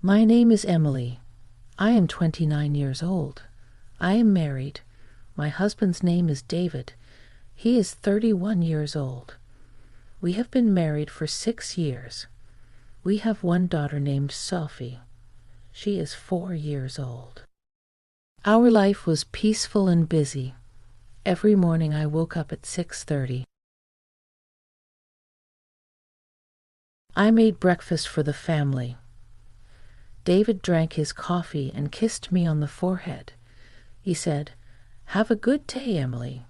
My name is Emily. I am 29 years old. I am married. My husband's name is David. He is 31 years old. We have been married for 6 years. We have one daughter named Sophie. She is 4 years old. Our life was peaceful and busy. Every morning I woke up at 6:30. I made breakfast for the family. David drank his coffee and kissed me on the forehead. He said, "Have a good day, Emily."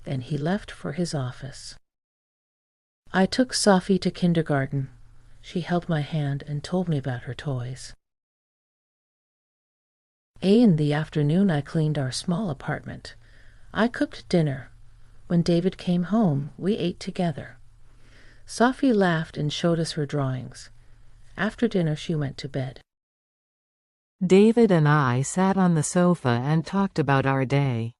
Then he left for his office. I took Sophie to kindergarten. She held my hand and told me about her toys. In the afternoon, I cleaned our small apartment. I cooked dinner. When David came home, we ate together. Sophie laughed and showed us her drawings. After dinner, she went to bed. David and I sat on the sofa and talked about our day.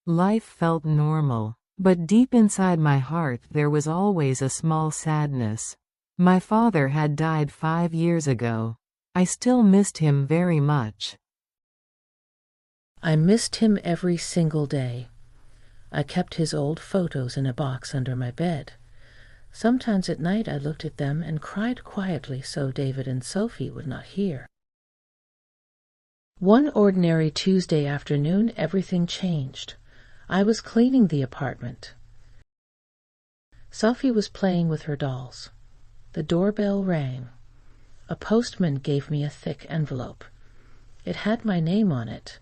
Life felt normal, but deep inside my heart there was always a small sadness. My father had died 5 years ago. I still missed him very much. I missed him every single day. I kept his old photos in a box under my bed. Sometimes at night I looked at them and cried quietly so David and Sophie would not hear. One ordinary Tuesday afternoon, everything changed. I was cleaning the apartment. Sophie was playing with her dolls. The doorbell rang. A postman gave me a thick envelope. It had my name on it.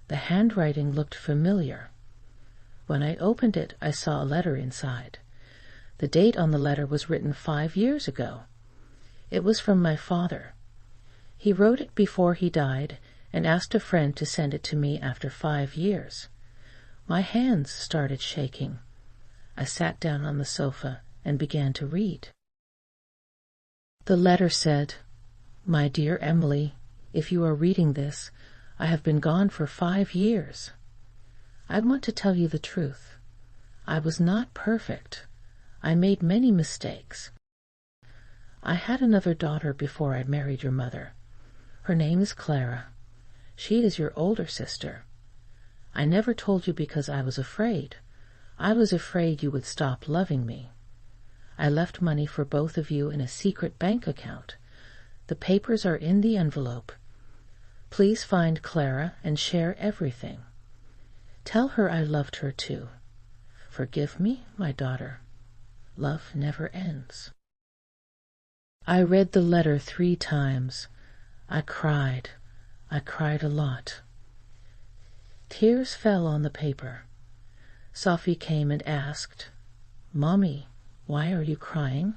The handwriting looked familiar. When I opened it, I saw a letter inside. The date on the letter was written 5 years ago. It was from my father. He wrote it before he died and asked a friend to send it to me after 5 years. My hands started shaking. I sat down on the sofa and began to read. The letter said, "My dear Emily, if you are reading this, I have been gone for 5 years. I want to tell you the truth. I was not perfect. I made many mistakes. I had another daughter before I married your mother. Her name is Clara. She is your older sister. I never told you because I was afraid. I was afraid you would stop loving me. I left money for both of you in a secret bank account. The papers are in the envelope. Please find Clara and share everything. Tell her I loved her too. Forgive me, my daughter. Love never ends." I read the letter 3 times. I cried. I cried a lot. Tears fell on the paper. Sophie came and asked, "Mommy, why are you crying?"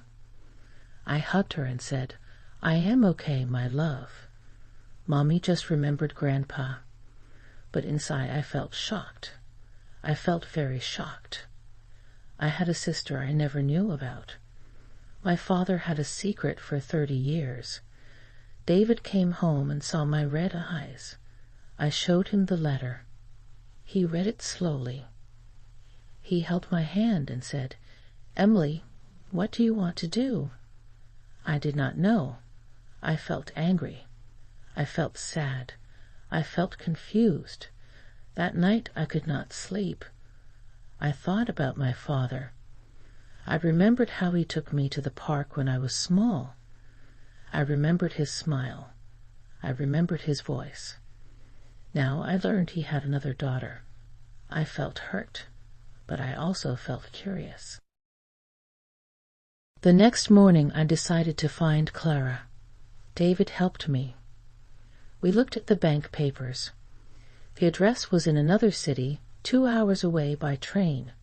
I hugged her and said, "I am okay, my love. Mommy just remembered Grandpa." But inside I felt shocked. I felt very shocked. I had a sister I never knew about. My father had a secret for 30 years. David came home and saw my red eyes. I showed him the letter. He read it slowly. He held my hand and said, "Emily, what do you want to do?" I did not know. I felt angry. I felt sad. I felt confused. That night I could not sleep. I thought about my father. I remembered how he took me to the park when I was small. I remembered his smile. I remembered his voice. Now I learned he had another daughter. I felt hurt, but I also felt curious. The next morning I decided to find Clara. David helped me. We looked at the bank papers. The address was in another city, 2 hours away by train.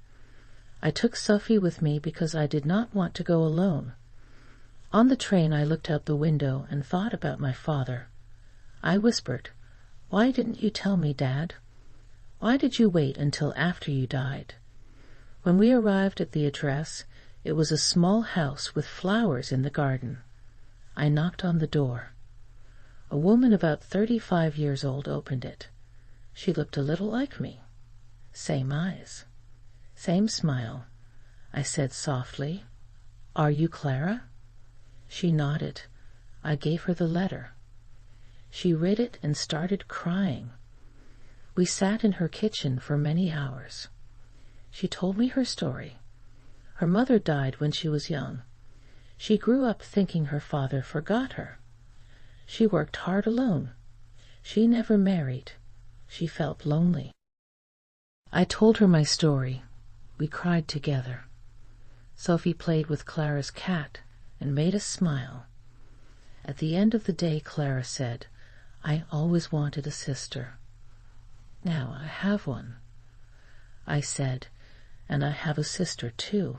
I took Sophie with me because I did not want to go alone. On the train I looked out the window and thought about my father. I whispered, "Why didn't you tell me, Dad? Why did you wait until after you died?" When we arrived at the address, it was a small house with flowers in the garden. I knocked on the door. A woman about 35 years old opened it. She looked a little like me. Same eyes. Same smile. I said softly, "Are you Clara?" She nodded. I gave her the letter. She read it and started crying. We sat in her kitchen for many hours. She told me her story. Her mother died when she was young. She grew up thinking her father forgot her. She worked hard alone. She never married. She felt lonely. I told her my story. We cried together. Sophie played with Clara's cat and made us smile. At the end of the day, Clara said, "I always wanted a sister. Now I have one." I said, "And I have a sister too."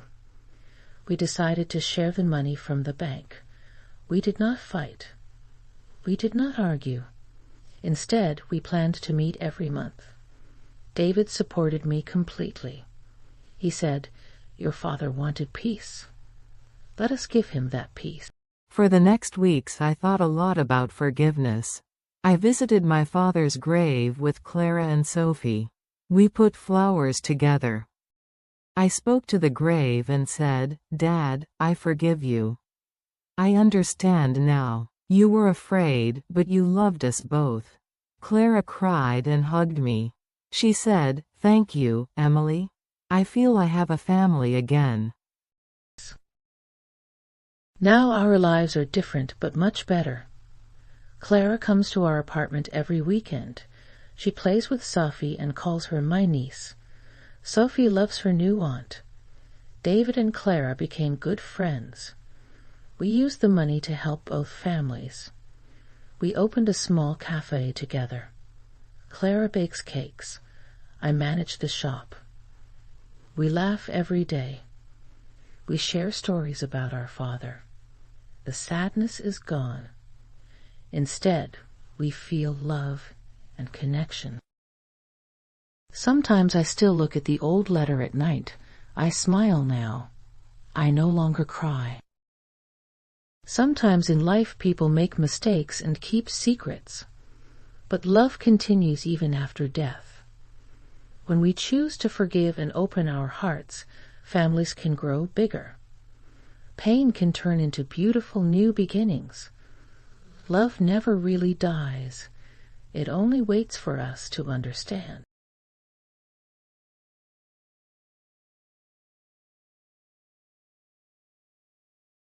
We decided to share the money from the bank. We did not fight. We did not argue. Instead, we planned to meet every month. David supported me completely. He said, "Your father wanted peace. Let us give him that peace." For the next weeks I thought a lot about forgiveness. I visited my father's grave with Clara and Sophie. We put flowers together. I spoke to the grave and said, "Dad, I forgive you. I understand now. You were afraid, but you loved us both." Clara cried and hugged me. She said, "Thank you, Emily. I feel I have a family again." Now our lives are different but much better. Clara comes to our apartment every weekend. She plays with Sophie and calls her my niece. Sophie loves her new aunt. David and Clara became good friends. We used the money to help both families. We opened a small cafe together. Clara bakes cakes. I manage the shop. We laugh every day. We share stories about our father. The sadness is gone. Instead, we feel love and connection. Sometimes I still look at the old letter at night. I smile now. I no longer cry. Sometimes in life people make mistakes and keep secrets. But love continues even after death. When we choose to forgive and open our hearts, families can grow bigger. Pain can turn into beautiful new beginnings. Love never really dies. It only waits for us to understand.